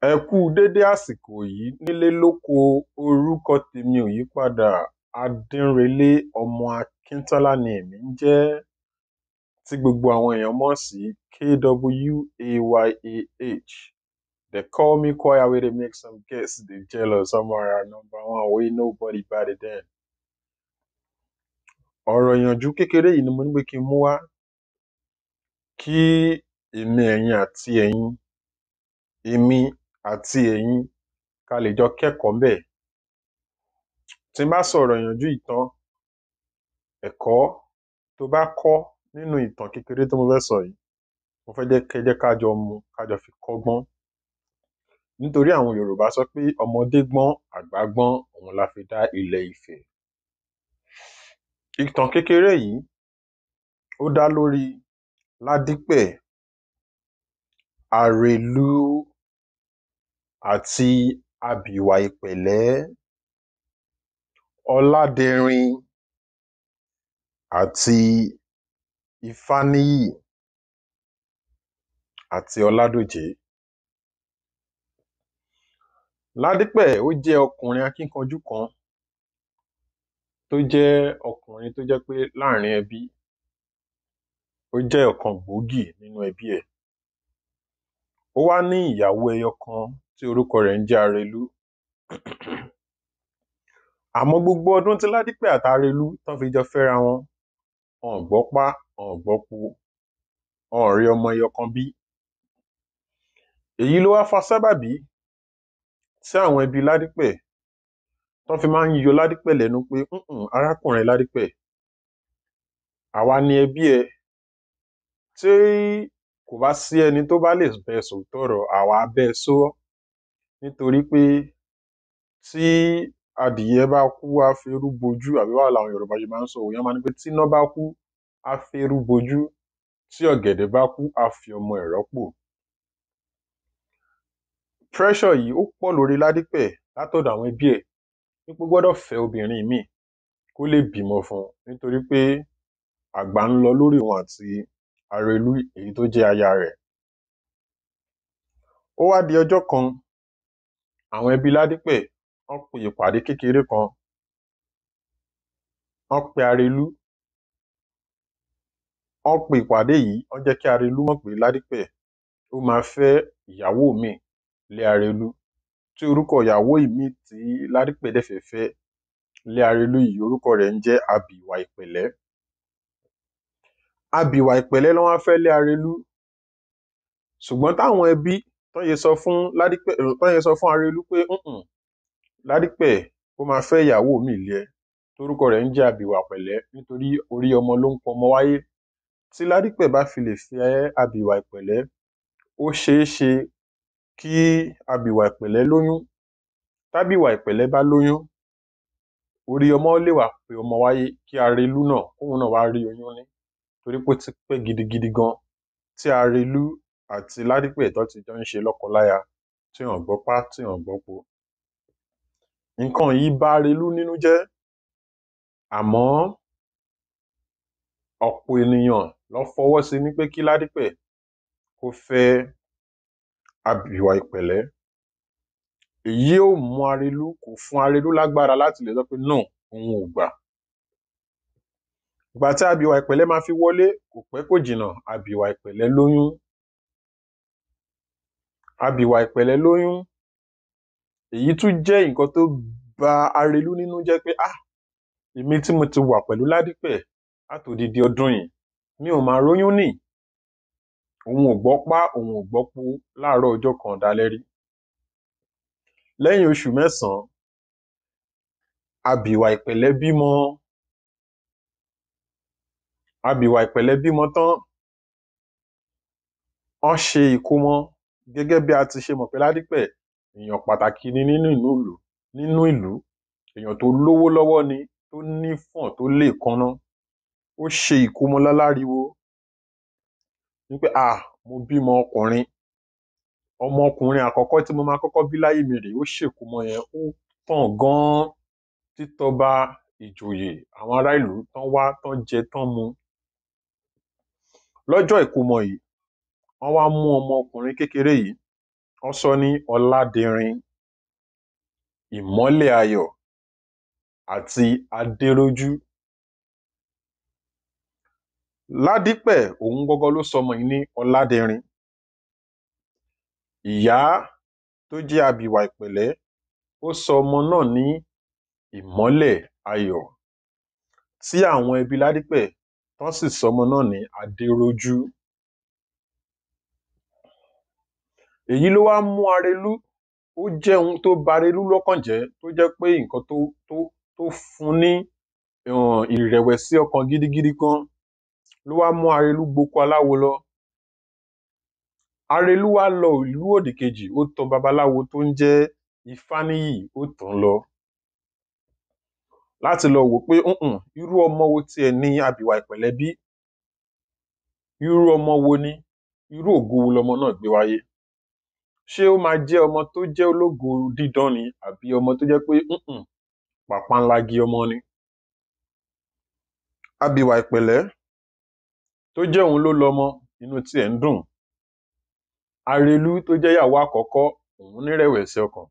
Ẹ kú dédé àsìkò yìí nílé lóko. Orúkọ tèmi ò yípadà, Adínrelé ọmọ Akíntọ́lá ni èmi ń jẹ́, tí gbogbo àwọn èèyàn mọ̀ sí KWAYAH. They call me Kwaya wey dey make some guests dey jealous. Somewhere number one wey nobody better than. Ọ̀rọ̀ ìyànjú kékeré yìí ni mo ní pé kí n mú wá, kí èmi àti ẹ̀yin ká lè jọ kẹ́kọ̀ọ́ ńbẹ̀. Tí n bá sọ̀rọ̀ ìyànjú ìtàn, ẹ̀kọ́ tó bá kọ́ nínú ìtàn kékeré tí mo fẹ́ sọ yìí, mo fẹ́ jẹ́ ká jọ mú ká jọ fi kọ́gbọ́n. Nítorí àwọn Yorùbá sọ pé ọmọdé gbọ́n àgbà gbọ́n, òun la fi dá Ilẹ̀ Ifẹ̀. Ìtàn kékeré yìí ó dá lórí Ládípẹ̀, Arelú àti Abìwà Ìpẹ̀lẹ́, Ọládẹrin àti Ifáníyì àti Ọládòjé. Ládípẹ̀ ó jẹ́ ọkùnrin akíkanjú kan tó jẹ́ ọkùnrin tó jẹ́ pé láàrin ẹbí ó jẹ́ ọ̀kan gbòógì nínú ẹbí ẹ̀. Ó wá ní ìyàwó ẹyọ kan tí orúkọ rẹ̀ ń jẹ́ Arelú. Àmọ́ gbogbo ọdún tí Ládípẹ̀ àti Arelú tán fi jọ fẹ́ra wọn, wọn ò gbọ́pá, wọn ò gbọ́po, wọn ò rí ọmọ ẹyọ kan bí. Èyí ló wá fa sábàbí tí àwọn ẹbí Ládípẹ̀ tán fi máa ń yọ Ládípẹ̀ lẹ́nu pé arákùnrin Ládípẹ̀, àwa ni ẹbí ẹ, tí kò bá sí ẹni tó bá lè bẹ sòótọ́ ọ̀rọ̀, àwa á bẹ́ ẹ sọ́. Nítorí pé tí adìyẹ bá kú á ferú bojú, àbí báwo làwọn Yorùbá ṣe máa ń sọ, èèyàn máa ní pé tíná bá kú á ferú bojú, tí ọ̀gẹ̀dẹ̀ bá kú á fi ọmọ ẹ̀ rọ́pò. Pressure yìí ó pọ̀ lórí Ládípẹ̀ látọ̀dọ̀ àwọn ẹbí ẹ̀ wípé ó gbọ́dọ̀ fẹ́ obìnrin míì kó lè bímọ fún un, nítorí pé àgbà ń lọ lórí òun àti Arelú èyí tó jẹ́ aya rẹ̀. Ó wá di ọjọ́ kan, àwọn ẹbí Ládípẹ̀ wọ́n pe ìpàdé kékeré kan, wọ́n pe Arelú, wọ́n pe ìpàdé yìí, wọ́n jẹ́ kí Arelú mọ̀ pé Ládípẹ̀ ó máa fẹ́ ìyàwó míì lé Arelú, tí orúkọ ìyàwó míì tí Ládípẹ̀ dẹ̀ fẹ́ fẹ́ lé Arelú yìí, orúkọ rẹ̀ ń jẹ́ Abìwà Ìpẹ̀lẹ́. Abìwà Ìpẹ̀lẹ́ ló wá fẹ́ lé Arelú, ṣùgbọ́n táwọn ẹbí tán ṣe sọ fún Ládípẹ̀, tán ṣe sọ fún Arelú pé Ládípẹ̀ ó máa fẹ́ ìyàwó míì lé ẹ, torúkọ rẹ̀ ń jẹ́ Abìwà Ìpẹ̀lẹ́, nítorí orí ọmọ ló ń pọmọ wáyé. Tí Ládípẹ̀ bá fi lè fẹ́ Abìwà Ìpẹ̀lẹ́, ó ṣeé ṣe kí Abìwà Ìpẹ̀lẹ́ lóyún. Tábìwà Ìpẹ̀lẹ́ bá lóyún, orí ọmọ lè wá pé ọmọ wáyé kí Arelú náà kóun náà wá rí oyún ní, torí pé ó ti pẹ́ gidigidi gan tí Arelú àti Ládípẹ̀ tán ti jọ ń ṣe lọ́kọláya, tí wọn ò gbọ́pá tí wọn ò gbọ́po. Nǹkan yìí bà Arelú nínú jẹ́, àmọ́ ọ̀pọ̀ ènìyàn ló fọwọ́ sí ní pé kí Ládípẹ̀ kó fẹ́ Abìwà Ìpẹ̀lẹ́. Èyí ò mú Arelú, kò fún Arelú lágbára láti lè sọ pé no, òun ò gbà. Ìgbà tí Abìwà Ìpẹ̀lẹ́ máa fi wọlé, kò pẹ́ kò jìnnà, Abìwà Ìpẹ̀lẹ́ lóyún. Abìwà Ìpẹ̀lẹ́ lóyún, èyí tún jẹ́ nǹkan tó bà Arelú nínú jẹ́ pé èmi tí mo ti wà pẹ̀lú Ládípẹ̀ látòdìdí ọdún yìí, mi ò máa róyún ní. Òun ò gbọ́pá, òun ò gbọ́po láàárọ̀ ọjọ́ kan dalẹ́ rí. Lẹ́yìn oṣù mẹ́sàn-án, Abìwà Ìpẹ̀lẹ́ bímọ. Abìwà Ìpẹ̀lẹ́ bímọ tán, wọ́n ṣe ìkómọ. Gẹ́gẹ́ bí a ti ṣe mọ̀ pé Ládípẹ̀ èèyàn pàtàkì ni nínú ìlú, èèyàn tó lówó lọ́wọ́ ni, tó nífọ̀n, tó léèkáná. Ó ṣe ìkómọ láláriwo wípé mo bímọ ọkùnrin, ọmọkùnrin àkọ́kọ́ tí mo máa kọ́kọ́ bí láyé mi rèé. Ó ṣèkómọ yẹn, ó tàn gan-an, títọba, ìjòyè, àwọn ará ìlú tán wá, tán jẹ, tán mu. Lọ́jọ́ ìkómọ yìí, wọ́n wá mú ọmọkùnrin kékeré yìí, wọ́n sọ ní Ọládìrin, Ìmọ́lẹ̀ Ayọ̀ àti Adérójú. Ládípẹ̀ òun gọ́gọ́ ló sọmọ yìí ní Ọládìrin. Ìyá tó jẹ́ abìwà ìpẹ̀lẹ́ ó sọ ọmọ náà ní Ìmọ́lẹ̀ Ayọ̀, tí àwọn ẹbí Ládípẹ̀ tán sì sọmọ náà ní Adérójú. Èyí ló wá mú Arelú, ó jẹ́ ohun tó ba Arelú lọ́kàn jẹ́, tó jẹ́ pé nǹkan tó fún ní ìrẹ̀wẹ̀sì ọkàn gidigidi gan ló wá mú Arelú gboko aláwo lọ. Arelú wá lọ ìlú òdìkejì, ó tọ̀ babaláwo tó ń jẹ́ Ifáníyì, ó tọ̀ lọ láti lọ wò pé irú ọmọ wo tiẹ̀ ní abìwà ìpẹ̀lẹ́ bí, irú ọmọ wo ni, irú ògo wo lọmọ náà gbé wáyé. Ṣé ó máa jẹ́ ọmọ tó jẹ́ ológo dídán ni, àbí ọmọ tó jẹ́ pé pàpánlágí ọmọ ni. Abìwà ìpẹ̀lẹ́ tó jẹ́ òun ló lọ́mọ, inú tiẹ̀ ń dùn. Arelú tó jẹ́ ìyàwó àkọ́kọ́, òun nírẹ̀wẹ̀sì ọkàn.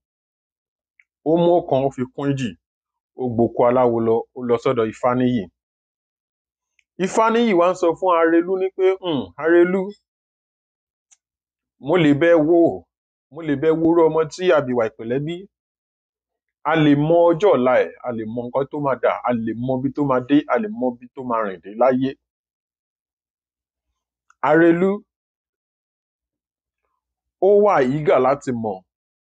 Ó mú ọ̀kan, ó fi kún èjì, ó gboko aláwo lọ, ó lọ sọ́dọ̀ Ifáníyì. Ifáníyì wá ń sọ fún Arelú ní pé Arelú, mo lè bẹ́ wo irú ọmọ tí abìwà ìpẹ̀lẹ́ bí. A lè mọ ọjọ́ ọ̀la ẹ̀, a lè mọ nǹkan tó máa dà, a lè mọ ibi tó máa dé, a lè mọ ibi tó máa rìn dé láyé. Arelú ó wà eager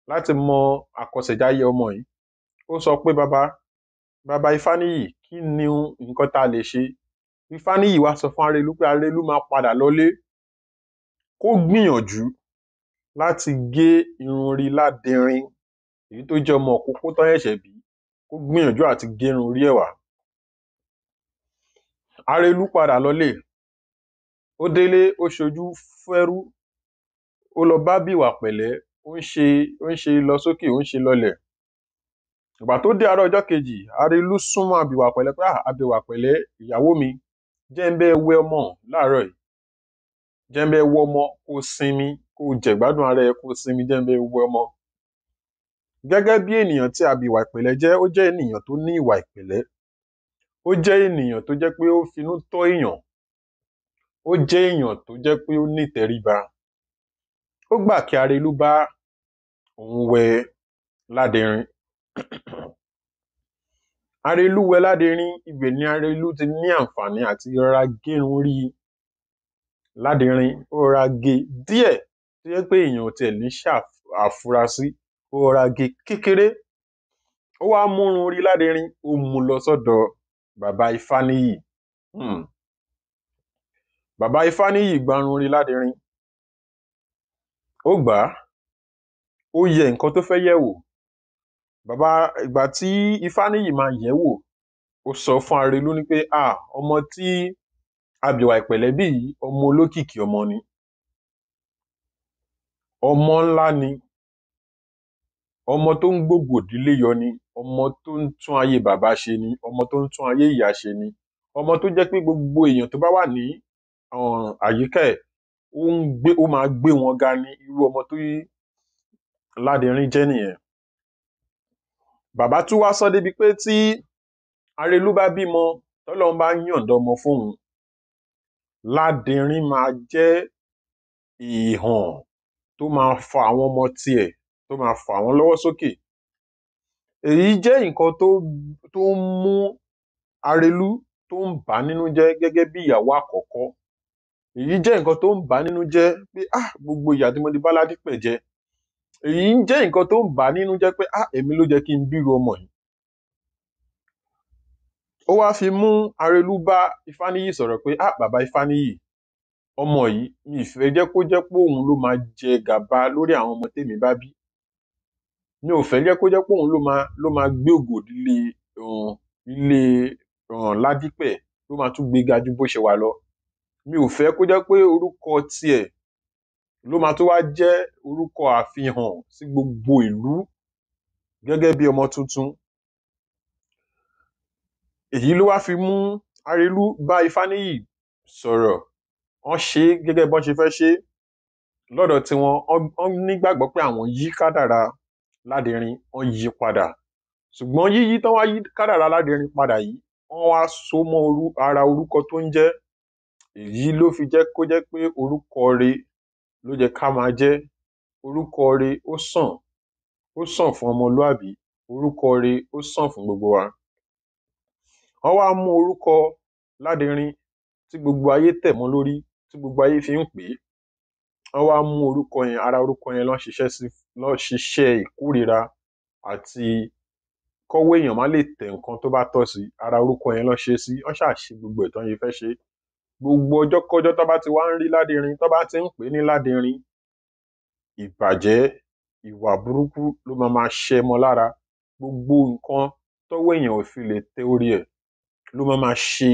láti mọ àkọsẹ̀jáyé ọmọ yìí. Ó sọ pé bàbá Ifáníyì, kí ni nǹkan tá a lè ṣe? Ifáníyì wá sọ fún Arelú pé Arelú máa padà lọlé, kó gbìyànjú láti gé irun orí Ládìrin, èyí tó jẹ́ ọmọ òkókó tán ṣẹ̀ṣẹ̀ bí, kó gbìyànjú àti gé irun orí ẹ̀ wá. Arelú padà lọlé, ó délé, ó ṣojú fẹ́rú, ó lọ bá bìwà pẹ̀lẹ́, ó ń ṣe lọ sókè, ó ń ṣe lọlẹ̀. Ìgbà tó dé àárọ̀ ọjọ́ kejì, Arelú súnmọ́ abìwà pẹ̀lẹ́ pé abìwà pẹ̀lẹ́, ìyàwó mi, jẹ́ ń bẹ́ wẹ ọmọ láàárọ̀ yìí, jẹ́ ń bẹ́ wọ ọmọ, kó sinmi, kó jẹ̀gbádùn ara ẹ, kó sinmi, jẹ́ ń bẹ́ wẹ ọmọ. Gẹ́gẹ́ bí ènìyàn tí abìwà ìpẹ̀lẹ́ jẹ́, ó jẹ́ ènìyàn tó ní ìwà ìpẹ̀lẹ́, ó jẹ́ ènìyàn tó jẹ́ pé ó finú tọ́ èèyàn, ó jẹ́ èèyàn tó jẹ́ pé ó ní ìtẹríba. Ó gbà kí Arelú bá òun wẹ Ládìrin. Arelú wẹ Ládìrin, ibẹ̀ ni Arelú ti ní àǹfààní àti rọra gé irun orí Ládìrin, ó rọra gé díẹ̀ tó jẹ́ pé èèyàn ò tiẹ̀ ní àfúrásí, ó rọra gé kékeré. Ó wá mú irun orí Ládìrin, ó mú lọ sọ́dọ̀ bàbá Ifáníyì. Bàbá Ifáníyì gba irun orí Ládìrin, ó gbà á, ó yẹ nǹkan tó fẹ́ yẹ̀ wò. Ìgbà tí Ifáníyì máa yẹ̀ wò, ó sọ fún Arelú ní pé ọmọ tí abìwà ìpẹ̀lẹ́ bí yìí, ọmọ olókìkí ọmọ ni, ọmọ ńlá ni, ọmọ tó ń gbògbò ìdílé yọ ni, ọmọ tó ń tún ayé bàbá ṣe ni, ọmọ tó ń tún ayé ìyá ṣe ni, ọmọ tó jẹ́ pé gbogbo èèyàn tó bá wà ní àyíká ẹ̀, ó máa gbé wọn ga ni. Irú ọmọ tó Ládìrin jẹ́ nìyẹn. Bàbá tún wá sọ débi pé tí Arelú bá bímọ, tọ́lọ́run bá yọ̀ǹda ọmọ fóun, Ládìrin máa jẹ́ ìhàn tó máa fa àwọn ọmọ tiẹ̀, tó máa fà wọ́n lọ́wọ́ sókè. Èyí jẹ́ nǹkan tó ń mú Arelú, tó ń bà á nínú jẹ́ gẹ́gẹ́ bí ìyàwó àkọ́kọ́. Èyí jẹ́ nǹkan tó ń bà á nínú jẹ́ pé gbogbo ìyà tí mo ti bá Ládípẹ̀ jẹ. Èyí ń jẹ́ nǹkan tó ń bà á nínú jẹ́ pé èmi ló jẹ́ kí n bírú ọmọ yìí. Ó wá fi mú Arelú bá Ifáníyì sọ̀rọ̀ pé bàbá Ifáníyì, ọmọ yìí mi fẹ́ jẹ́ kó jẹ́ pé òun ló máa jẹ gàba lórí àwọn ọmọ tèmi bá bí. Mi ò fẹ́ jẹ́ kó jẹ́ pé òun ló máa gbé ògo ilé Ládípẹ̀, ló máa tún gbé ga ju bó ṣe wà lọ. Mi ò fẹ́ kó jẹ́ pé orúkọ tiẹ̀ ló máa tó wá jẹ́ orúkọ àfihàn sí gbogbo ìlú gẹ́gẹ́ bí ọmọ tuntun. Èyí ló wá fi mú Arelú bá Ifáníyì sọ̀rọ̀, wọ́n ṣe gẹ́gẹ́ bọ́n ṣe fẹ́ ṣe. lọ́dọ̀ tí wọ́n nígbàgbọ́ pé àwọn yí kádàrá Ládẹrin wọ́n yí padà, ṣùgbọ́n yíyí tán wá yí kádàrá Ládẹrin padà yìí wọ́n wá so mọ́ ara orúkọ tó ń jẹ́. Èyí ló fi jẹ́ kó jẹ́ pé orúkọ rẹ̀ ló jẹ́ ká máa jẹ́. Orúkọ rẹ̀ ó sàn fún ọmọlúàbí, orúkọ rẹ̀ ó sàn fún gbogbo wa. Wọ́n wá mú orúkọ Ládẹrin tí gbogbo ayé tẹ̀ mọ́ lórí, tí gbogbo ayé fi ń pè é. Wọ́n wá mú orúkọ yẹn, ara orúkọ yẹn lọ́ ṣiṣẹ́ ìkórìíra àti kọ́wọ́ èèyàn má lè tẹ̀ nǹkan tó bá tọ́ sí, ara orúkọ yẹn lọ́ ṣe sí. Wọ́n ṣàṣe gbogbo ìtàn yìí fẹ́ ṣe. Gbogbo ọjọ́ kọ́jọ́ tó bá ti wá ń rí Ládẹrin, tó bá ti ń pè ní Ládẹrin, ìbàjẹ́, ìwà burúkú ló máa ṣẹ mọ́ lára. Gbogbo nǹkan tọ́wọ́ èèyàn ò fi lè tẹ orí ẹ̀ ló máa ṣe.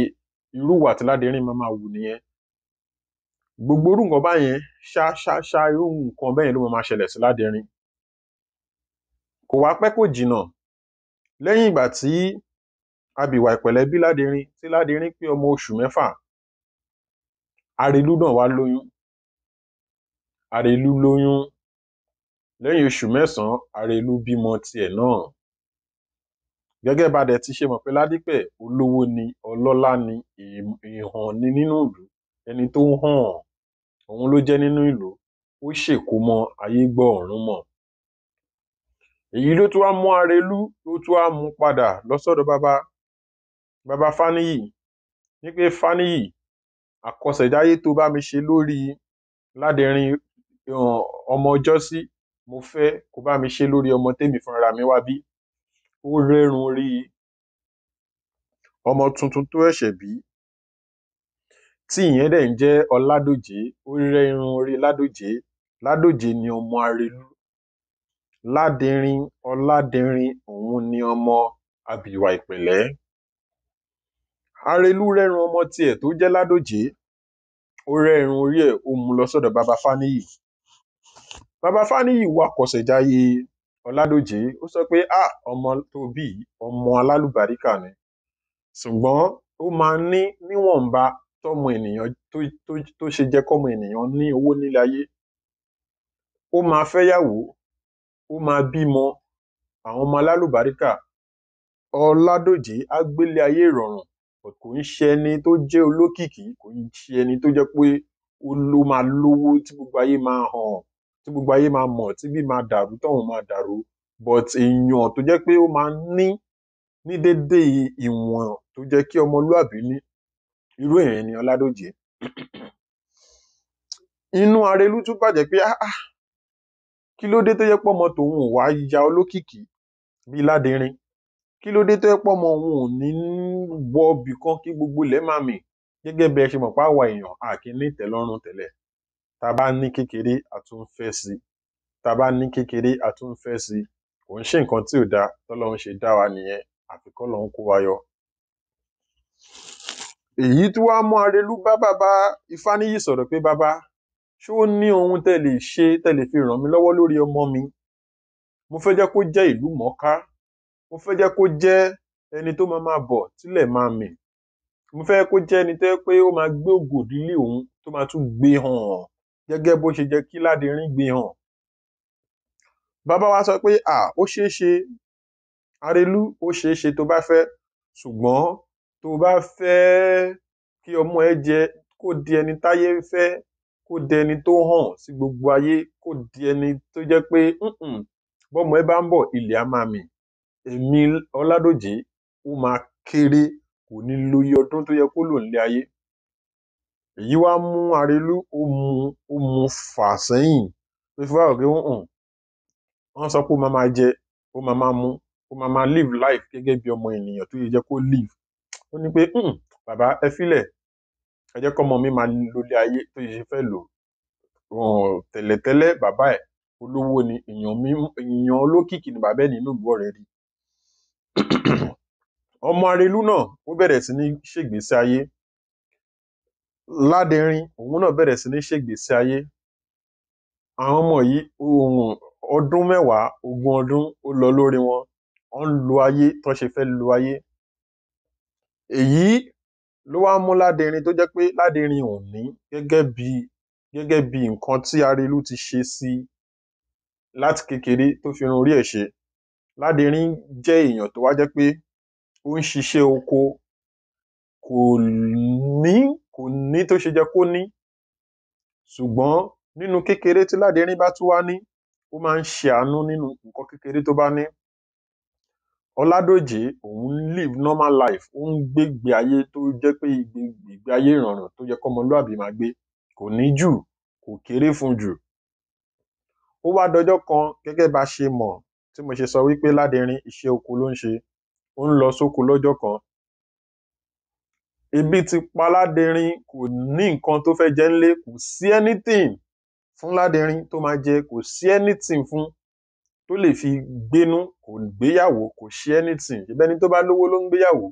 Irú ìwà tí Ládẹrin máa wù nìyẹn. Gbogbo irú nǹkan báyẹn ṣá irú nǹkan bẹ́yẹn ló máa ṣẹlẹ̀ sí Ládẹrin. Kò wá pẹ́ kò jìnnà, lẹ́yìn ìgbà tí abìwà ìpẹ̀lẹ́ bí Ládẹrin, tí Ládẹrin pé ọmọ oṣù 6, Arelú náà wá lóyún. Arelú lóyún, lẹ́yìn oṣù 9 Arelú bímọ tiẹ̀ náà. Gẹ́gẹ́ bá dẹ̀ ti ṣe mọ̀ pé Ládípẹ̀ olówó ni, ọlọ́lá ni, ìhàn ni nínú ìlú, ẹni tó ń hàn òun ló jẹ́ nínú ìlú. Ó ṣèkómọ, ayé gbọ́ ọ̀run mọ̀. Èyí ló tún wá mú Arelú, ló tún wá mú padà lọ sọ́dọ̀ bàbá Fáníyì, ní pé Fáníyì, àkọsẹ̀jáyé tó bá mi ṣe lórí Ládẹrin ọmọ ọjọ́sí, mo fẹ́ kó bá mi ṣe lórí ọmọ tèmi fúnra mi wá bí. Ó rẹ́run rí ọmọ tuntun tó ẹ̀ṣẹ̀ bí, tí ìyẹn dẹ̀ ń jẹ́ Ọládòjé. Ó rẹ́run orí Ládòjé. Ládòjé ni ọmọ Arelú. Ládẹrin, Ọládẹrin, òun ni ọmọ abìwà ìpẹ̀lẹ́. Arelú rẹ́run ọmọ tiẹ̀ tó jẹ́ Ládòjé, ó rẹ́run orí ẹ̀, ó mú lọ sọ́dọ̀ bàbá Fáníyì. Bàbá Fáníyì wá kọsẹ̀jáyé Ọládòjé, ó sọ pé ọmọ tó bí ọmọ alálùbáríkà ni, ṣùgbọ́n ó máa ní níwọ̀nba tọ́mọ ènìyàn tó ṣe jẹ́ kọ́mọ ènìyàn ní owó nílé ayé. Ó máa fẹ́yàwó, ó máa bímọ, àwọn ọmọ alálùbáríkà. Ọládòjé á gbélé ayé ìrọ̀rùn, kò ń ṣe ẹni tó jẹ́ olókìkí, kò ń ṣe ẹni tó jẹ́ pé ó máa lówó tí gbogbo ayé máa hàn, tí gbogbo ayé máa mọ̀, tí bí máa dàrú, tọ̀hún máa dàrú. But èèyàn tó jẹ́ pé ó máa ní dédé ìwọ̀n tó jẹ́ kí ọmọlúàbí ní, irú èèyàn ni Ọládòjé. Inú Arelú tún bàjẹ́ pé kí ló dé tó jẹ́ pé ọmọ tòun ò wá ya olókìkí bí Ládẹrin? Kí ló dé tó jẹ́ pé ọmọ òun ò ní wọ ibì kan kí gbogbo ilẹ̀ máa mì? Gẹ́gẹ́ bí ẹ ṣe mọ̀ pé àwa èèyàn a kì í ní ìtẹ́lọ́rùn tẹ́lẹ̀. Tá bá ní kékeré a tún ń fẹ́ sí, tá bá ní kékeré a tún ń fẹ́ sí. Kò ń ṣe nǹkan tí ò dáa, tọ́lọ́run ṣe dá wa nìyẹn, àfi kọ́lọ́run kó wa yọ. Èyí tí wàá mú Arelú bá bàbá Ifáníyì sọ̀rọ̀ pé bàbá, ṣé ó ní ohun tẹ́ lè ṣe, tẹ́ lè fi ràn mí lọ́wọ́ lórí ọmọ mi? Mo fẹ́ jẹ́ kó jẹ́ ìlú mọ̀ọ́ká, mo fẹ́ jẹ́ kó jẹ́ ẹni tó máa bọ̀ tílẹ̀ máa mì. Mo fẹ́ kó jẹ́ ẹni tó jẹ́ pé ó máa gbé ògo ìdílé òun, tó máa tún gbé hàn gẹ́gẹ́ bó ṣe jẹ́ kí Ládẹrin gbé hàn. Bàbá wa sọ pé ó ṣeé ṣe Arelú, ó ṣeé ṣe tó bá fẹ́, ṣùgbọ́n tó bá fẹ́ kí ọmọ ẹ kó di ẹni táyé ń fẹ́, kó di ẹni tó hàn sí gbogbo ayé, kó di ẹni tó jẹ́ pé bọ́mọ ẹ bá ń bọ̀ ilẹ̀ á máa mì, èmi Ọládòjé ó máa kéré, kò ní lo iye ọdún tó yẹ kó lò nílé ayé. Èyí wá mú Arelú, ó mú fà sẹ́yìn pé fún wa pé wọ́n sọ pé ó máa jẹ, ó máa mú, ó máa live life gẹ́gẹ́ bí ọmọ ènìyàn tó yẹ jẹ́ kó live. Ó ní pé bàbá ẹ filẹ̀, ẹ jẹ́ kọ́mọ mi máa lo ilé ayé tó ṣe fẹ́ lò. Tẹ́lẹ̀tẹ́lẹ̀ bàbá ẹ̀ olówó ni, èèyàn olókìkí ni bàbá ẹ̀ nínú ìlú already. Ọmọ Arelú náà ó bẹ̀rẹ̀ sí ní ṣègbésí ayé. Ládẹrin òun náà bẹ̀rẹ̀ sí ní ṣègbésí ayé. Àwọn ọmọ yìí ọdún 10, 20 ọdún ó lọ lórí wọn, wọ́n lo ayé tó ṣe fẹ́ lo ayé. Èyí ló wá mú Ládẹrin tó jẹ́ pé Ládẹrin ò ní gẹ́gẹ́ bí gẹ́gẹ́ bí nǹkan tí Arelu ti ṣe sí láti kékeré tó fi irun orí ẹ̀ ṣe. Ládẹrín jẹ́ èèyàn tó wá jẹ́ pé ó ń ṣiṣẹ́ oko, kò ní tó ṣe jẹ́ kó ní, ṣùgbọ́n nínú kékeré tí Ládẹrín bá tún wá ní, ó máa ń ṣe àánú nínú nǹkan kékeré tó bá ní. Ọládòjé òun live normal life, ó ń gbégbé ayé tó jẹ́ pé ìgbé ayé ìrọ̀rùn tó yẹ kọ́mọlúàbí máa gbé, kò ní jù, kò kéré fún jù. Ó wá dọjọ́ kan gẹ́gẹ́ bá ṣe mọ̀ tí mo ṣe sọ wípé Ládẹrín iṣẹ́ oko ló ń ṣe, ó ń lọ sóko lọ́jọ́ kan. Ebi ti pa Ládẹrín, kò ní nǹkan tó fẹ́ jẹ ńlé, kò sí anything fún Ládẹrín tó máa jẹ, kò sí anything fún tó lè fi gbénú, kò gbéyàwó, kò ṣe anything. Ìbẹ́ni tó bá lówó ló ń gbéyàwó,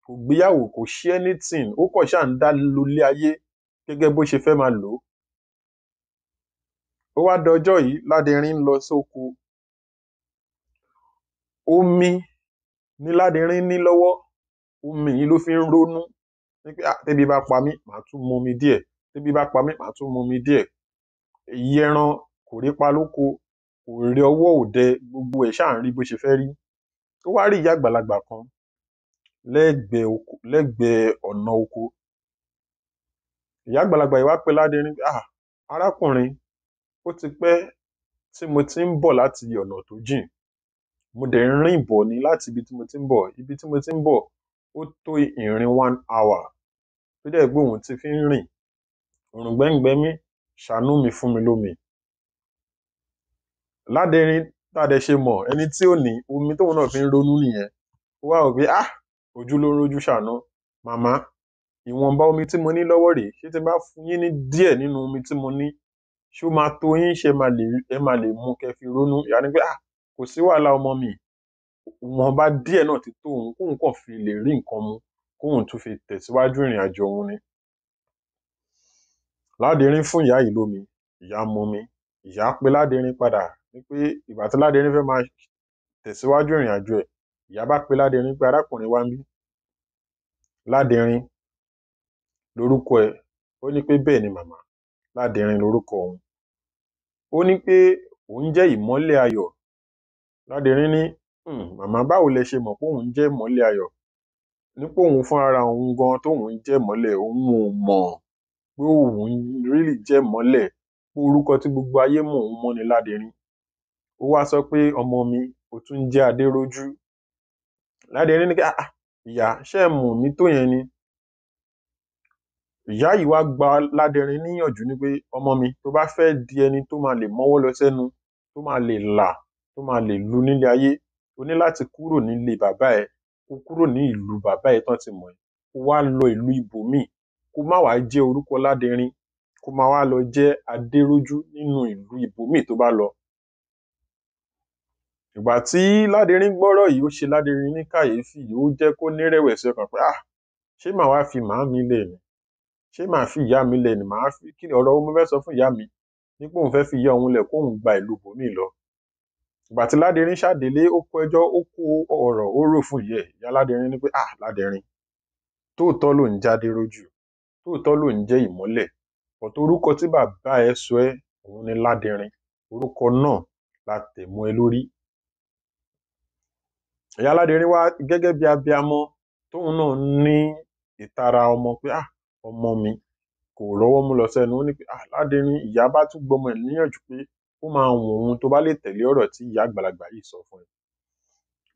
kò gbéyàwó, kò ṣe anything. Ó kàn ṣáà ń dá lólé ayé gẹ́gẹ́ bó ṣe fẹ́ máa lò ó. Ó wá dọjọ́ yìí, Ládẹrín lọ sóko. Omi ní Ládẹrín ní lọ́wọ́, omi yìí ló fi ń ronú wípé tẹ́bi bá pa mí, màá tún mu omi díẹ̀, tẹ́bi bá pa mí, màá tún mu omi díẹ̀. Èyí ẹran kò rí pa lóko, kò rí ọwọ́ òde, gbogbo ẹ̀ ṣáà ń rí bó ṣe fẹ́ rí. Ó wá rí ìyá àgbàlagbà kan lẹ́gbẹ̀ẹ́ ọ̀nà oko. Ìyá àgbàlagbà yìí wá pè Ládẹrín, arákùnrin, ó ti pẹ́ tí mo ti ń bọ̀ láti ọ̀nà tó jìn, mo dẹ̀ ń rìn bọ̀ ni láti ibi tí mo ti ń bọ̀. Ibi tí mo ti ń bọ̀ ó tó ìrìn 1 hour tó dẹ̀ gbé òun ti fi ń rìn. Òrùn gbẹ́ngbẹ́ mi, ṣàánú mi, fún mi lómi. Ládẹrín tàdé ṣe mọ̀, ẹni tí ò ní omi tóun náà fi ń ronú nìyẹn. Ó wá wò pé ojú ló ń rojú ṣàánú. Màmá, ìwọ̀nba omi tí mo ní lọ́wọ́ rèé, ṣé tí n bá fún yín ní díẹ̀ nínú omi tí mo ní, ṣó máa tó yín, ṣé ẹ máa lè mu kẹ́ fi ronú? Ìyá ní pé kò sí wàhálà ọmọ mi, ìwọ̀nba díẹ̀ náà ti tó òun, kóun kàn fi lè rí nǹkan mu, kóun tún fi tẹ̀síwájú ìrìn àjò òun ni. Ládẹrín fún ìyá yìí lómi, ìyá mumi. Ìyá pè Ládẹrín padà wípé ìgbà tí Ládẹrín fẹ́ máa tẹ̀síwájú ìrìn àjò ẹ̀, ìyá bá pè Ládẹrín pé arákùnrin wá ń bí. Ládẹrín lórúkọ ẹ̀? Ó ní pé bẹ́ẹ̀ ni màmá, Ládẹrín lórúkọ òun. Ó ní pé òun jẹ́ ìmọ́lẹ̀ ayọ̀. Ládẹrín ní màmá, báwo lẹ ṣe mọ̀ pé òun jẹ́ ìmọ́lẹ̀ ayọ̀? Ní pé òun fún ara òun gan tóun jẹ́ ìmọ́lẹ̀, òun ò mọ̀ pé òun really jẹ́ ìmọ́lẹ̀, pé orúkọ tí gbogbo ayé mọ̀ òun mọ́ ni Ládẹrín. Ó wá sọ pé ọmọ mi, ó tún jẹ́ Adérójú. Ládẹrín ní ìyá, ṣé ẹ mọ̀ mí tó yẹn ni? Ìyá yìí wá gba Ládẹrín níyànjú ní pé ọmọ mi, tó bá fẹ́ di ẹni tó máa lè mọ́wọ́ lọ sẹ́nu, tó máa lè là, tó máa lè lu nílé ayé, o ní láti kúrò nílé bàbá ẹ, kó kúrò ní ìlú bàbá ẹ tán ti mọ̀ ẹ́, kó wá lọ ìlú ibòmíì, kó má wá jẹ́ orúkọ Ládẹrín, kó má wá lọ jẹ́ Adérójú nínú ìlú ibòmíì tó bá lọ. Ìgbà tí Ládẹrín gbọ́rọ̀ yìí, ó ṣe Ládẹrín ní kàyéfì, ó jẹ́ kó ní rẹ̀wẹ̀sì ọkàn pé ṣé màá wá fi màámi lẹ̀ ni? Ṣé màá fi ìyá mi lẹ̀ ni? Kí ni ọ̀rọ̀ mo fẹ́ sọ fún ìyá mi nípé òun fẹ́ fi ìyá òun lẹ̀ kóun gba ìlú ibòmíì lọ. Ìgbà tí Ládẹrín ṣàdélé, ó kó ẹjọ́, ó kó ọ̀rọ̀, ó rò fún ìyá ẹ̀. Ìyá Ládẹrín ní pé Ládẹrín, tóòtọ́ ló ń jẹ́ Adérójú, tóòtọ́ ló ń jẹ́ ìmọ́lẹ̀, but orúkọ tí bàbá ẹ sọ ẹ́, òun ni Ládẹrín, orúkọ náà la tẹ̀ mọ́ ẹ lórí. Ìyá Ládẹrín wá gẹ́gẹ́ bí abiyamọ tóun náà ní ìtara ọmọ pé ọmọ mi kò rọ́wọ́ mú lọ sẹ́nu. Ó ní pé Ládẹrín, ìyá bá tún gbọmọ ẹ̀ níyànjú pé ó máa wùn òun tó bá lè tẹ̀lé ọ̀rọ̀ tí ìyá àgbàlagbà yìí sọ fún ẹ.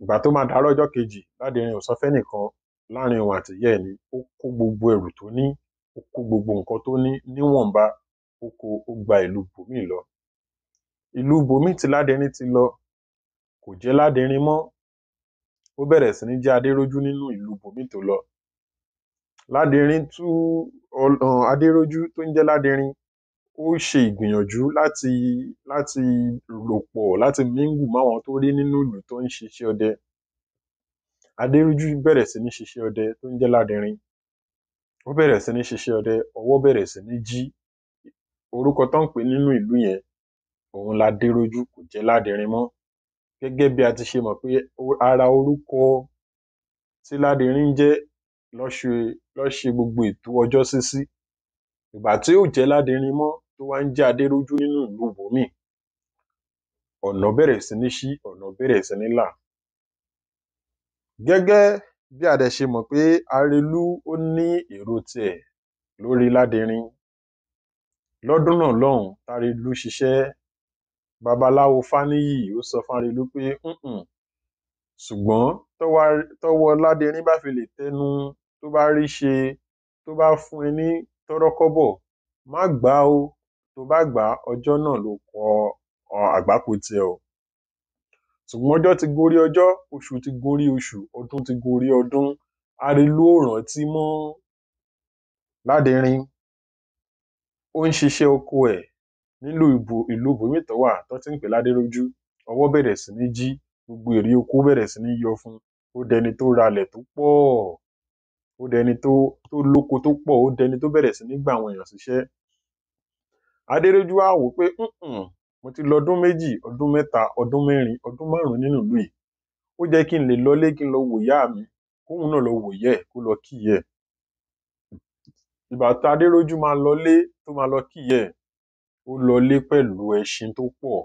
Ìgbà tó máa dàárọ̀ ọjọ́ kejì, Ládẹrín ò sọ fẹ́nìkan, láàrin òun àti ìyá ẹ̀ ni. Ó kó gbogbo ẹrù tó ní, ó kó gbogbo nǹkan tó ní níwọ̀nba, ó gba ìlú ibòmíì lọ. Ìlú ibòmíì tí Ládẹrín ti lọ kò jẹ́ Ládẹrín mọ́, ó bẹ̀rẹ̀ sí ní jẹ́ Adérójú nínú ìlú ibòmíì tó lọ. Ládẹrín Adérójú tó ń jẹ́ Ládẹrín, ó ṣe ìgbìyànjú láti rò pọ̀, láti mingle máwọn tó rí nínú ìlú tó ń ṣiṣẹ́ ọdẹ. Adérójú bẹ̀rẹ̀ sí ní ṣiṣẹ́ ọdẹ tó ń jẹ́ Ládẹrín. Ó bẹ̀rẹ̀ sí ní ṣiṣẹ́ ọdẹ, ọwọ́ bẹ̀rẹ̀ sí ní jí. Orúkọ tó ń pè nínú ìlú yẹn, òun l'Adérójú, kò jẹ́ Ládẹrín mọ́. Gẹ́gẹ́ bí a ti ṣe mọ̀ pé ara orúkọ tí Ládẹrín jẹ́ ló ṣe gbogbo ètò ọjọ́ sísí. Ìgbà tí ó jẹ́ Ládẹrín mọ́, tó wá ń jẹ́ Adérójú nínú ìlú bòmíì, ọ̀nà bẹ̀rẹ̀ sí ní ṣí, ọ̀nà bẹ̀rẹ̀ sí ní là. Gẹ́gẹ́ bí a dẹ̀ ṣe mọ̀ pé Arelú ó ní èrò tiẹ̀ lórí Ládẹrin. Lọ́dún náà lọ́hùn tárelú ṣiṣẹ́, babaláwo Fáníyì ó sọ fún Arelú pé ṣùgbọ́n tọ́wọ́ Ládẹrin bá fi lè tẹnu, tó bá rí ṣe, tó bá fún ẹ ní tọ́rọ́kọ́bọ̀, má gbà á o, tó bá gbà á ọjọ́ náà ló kọ àgbákò tiẹ̀ o. Ṣùgbọ́n ọjọ́ ti gorí ọjọ́, oṣù ti gorí oṣù, ọdún ti gorí ọdún, Arelú ò rántí mọ́ Ládẹrin. Ó ń ṣiṣẹ́ oko ẹ̀ nílùú ìlú bòmíì tó wà tó ti ń pè Ládérójú. Ọwọ́ bẹ̀rẹ̀ sí ní jí, gbogbo èrè oko bẹ̀rẹ̀ sí ní yọ fún. Ó dẹni tó ralẹ̀ tó pọ̀, ó dẹni tó lóko tó pọ̀, ó dẹni tó bẹ̀rẹ̀ sí ní gba àwọn èèyàn síṣẹ́. Adérójú á wò pé mo ti lọ ọdún 2, ọdún 3, ọdún 4, ọdún 5 nínú ìlú yìí. Ó jẹ́ kí n lè lọlé, kí n lọ wò ìyá mi, kóhun náà lọ wò ìyá ẹ̀, kó lọ kí ìyá ẹ̀. Ìgbà tí Adérójú máa lọlé, tó máa lọ kí ìyá ẹ̀, ó lọlé pẹ̀lú ẹṣin tó pọ̀,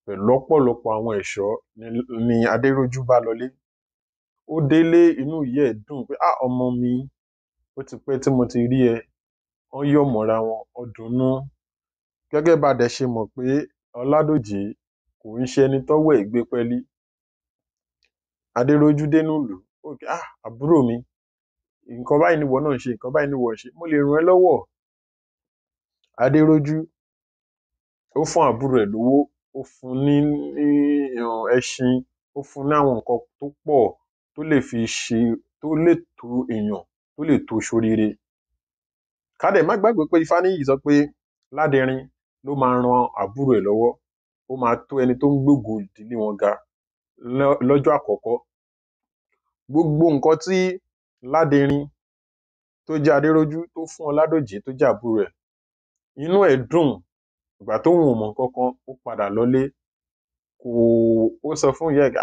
pẹ̀lú ọ̀pọ̀lọpọ̀ àwọn ẹ̀ṣọ́ ni Adérójú bá lọlé. Ó délé, inú ìyá ẹ̀ dùn pé ọmọ mi, ó ti pẹ́ tí mo ti rí ẹ. Wọ́n yọ̀ mọ́ra wọn, ó dunnú. Gẹ́gẹ́ bá dẹ̀ ṣe mọ̀ pé Ọládòjé kò ń ṣe ẹni tọ́wọ́ ẹ̀ gbé pẹ́lí. Adérójú dénú ìlú, ó kí àbúrò mi, nǹkan báyìí ni ìwọ náà ń ṣe, nǹkan báyìí ni ìwọ ń ṣe, mo lè ràn ẹ́ lọ́wọ́. Adérójú ó fún àbúrò ẹ̀ lówó, ó fún ní ẹṣin, ó fún ní àwọn nǹkan tó pọ̀ tó lè fi ṣe, tó lè tó èèyàn, tó lè tó ṣoríire. Ká dẹ̀ má gbàgbé pé Ifáníyì sọ pé Ládẹrin ló máa ran àbúrò ẹ̀ lọ́wọ́, ó máa tó ẹni tó ń gbógo ìdílé wọn ga lọ́jọ́ àkọ́kọ́. Gbogbo nǹkan tí Ládẹrin tó jẹ́ Adérójú tó fún Ọládòjé tó jẹ́ àbúrò ẹ̀, inú ẹ̀ dùn. Ìgbà tóun ò mọ̀ nǹkan kan, ó padà lọlé, ó sọ fún ìyá ẹ̀,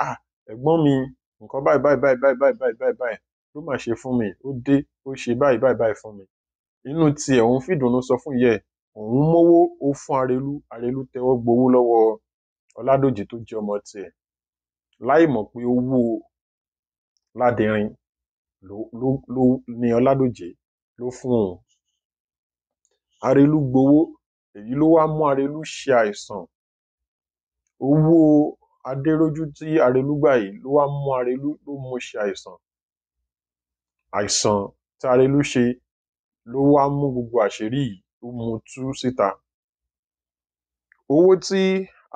ẹ̀gbọ́n mi, nǹkan báyìí báyìí báyìí báyìí báyìí báyìí báyìí ló máa ṣe fún mi, ó dé, ó ṣe báyìí báyìí báyìí fún mi. Inú tiẹ̀, òun fìdùnnú sọ fún ìyá ẹ̀, òun mówó, ó fún Arelú. Arelú tẹ́wọ́ gbowó lọ́wọ́ Ọládòjé tó jẹ́ ọmọ tiẹ̀, láì mọ̀ pé owó Ládẹrin ló ní Ọládòjé ló fún òun. Arelú gbowó, èyí ló wá mú Arelú ṣe àìsàn. Owó Adérójú tí Arelú gbà yìí ló wá mú Arelú, ló mú ṣe àìsàn. Àìsàn tí Arelú ṣe ló wá mú gbogbo àṣírí yìí, ó mú tú síta. Owó tí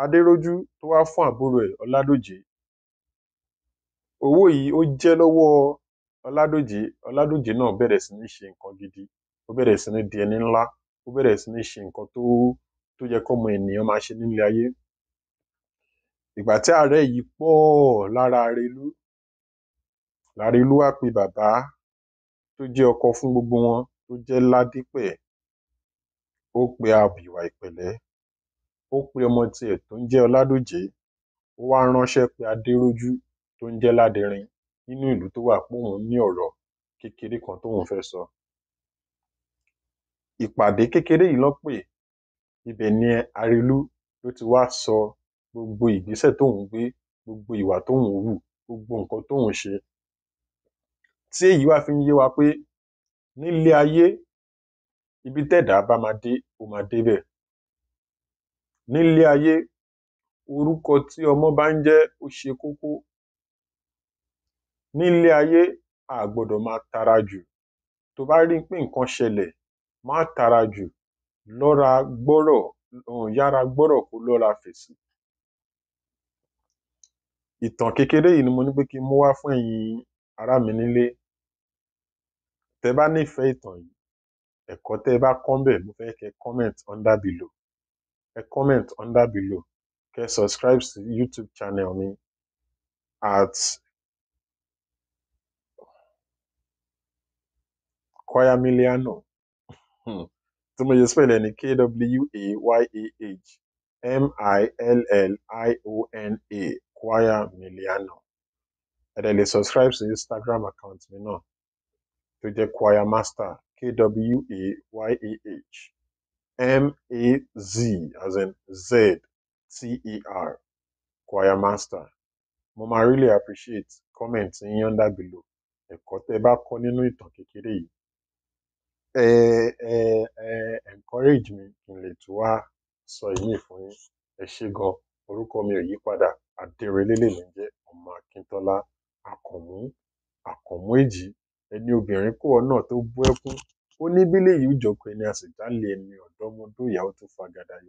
Adérójú tó wá fún àbúrò ẹ̀ Ọládòjé, owó yìí ó jẹ́ lọ́wọ́ Ọládòjé. Ọládòjé náà bẹ̀rẹ̀ sí ní ṣe nǹkan gidi, ó bẹ̀rẹ̀ sí ní di ẹni ńlá, ó bẹ̀rẹ̀ sí ní ṣe nǹkan tó yẹ kọ́mọ ènìyàn máa ṣe nílé ayé. Ìgbà tí àárẹ̀ yìí pọ̀ lára Arelú, Arelú wá pe bàbá tó jẹ́ ọkọ fún gbogbo wọn, tó jẹ́ Ládípẹ̀. Ó pe Abìwà Ìpẹ̀lẹ́, ó pe ọmọ tiẹ̀ tó ń jẹ́ Ọládòjé, ó wá ránṣẹ́ pé Adérójú tó ń jẹ́ Ládẹrin nínú ìlú tó wà, pé òun ní ọ̀rọ̀ kékeré kan tóun fẹ́ sọ. Ìpàdé kékeré yìí ló pè, ibẹ̀ ni Arelú ló ti wá sọ gbogbo ìgbésẹ̀ tóun gbé, gbogbo ìwà tóun hù, gbogbo nǹkan tóun ṣe. Tí èyí wá fi ń yé wa pé nílé ayé, ibi tẹ́dà bá máa dé, ó máa débẹ̀. Nílé ayé, orúkọ tí ọmọ bá ń jẹ́ ó ṣe kókó. Nílé ayé, a gbọ́dọ̀ máa tara jù. Tó bá rí pé nǹkan ṣẹlẹ̀, má tara jù, lọ́ra gbọ́rọ̀, yára gbọ́rọ̀ kó lọ́ra fèsì. Ìtàn kékeré yìí ni mo ní pé kí n mú wá fún ẹ̀yin ará mi nílé. Tẹ́ bá nífẹ̀ẹ́ ìtàn yìí, ẹ̀kọ́ tẹ́ bá kọ́ ńbẹ̀, mo fẹ́ kẹ́ comment under below. Ẹ comment under below. Kẹ́ subscribe sí YouTube channel mi at Kwayamiliano. Tí mo yẹ spell ẹ̀ ní Kwayamiliano, Kwayamiliano. Ẹ dẹ̀ lè subscribe sí Instagram account mi náà, tó jẹ́ Kwayamaster, Kwayah. MAZ as in ZTER, choir master. Mo máa really appreciate comment yín under below. Ẹ̀kọ́ tẹ́ bá kọ́ nínú ìtàn kékeré yìí. Encourage mi kí n lè tún wá sọ ìmíì fún yín. Ẹ ṣé gan. Orúkọ mi ò yí padà. Adérelé lèmi ń jẹ́, ọmọ Akíntọ́lá Àkànmú Èjì. Ẹni obìnrin kúwọ náà tó bú ẹkún. Ó ní bílẹ̀ yìí ó jọkọ ẹni a sì jálè ẹni ọ̀dọ́mọdún ìyàwó tó fagada yọ.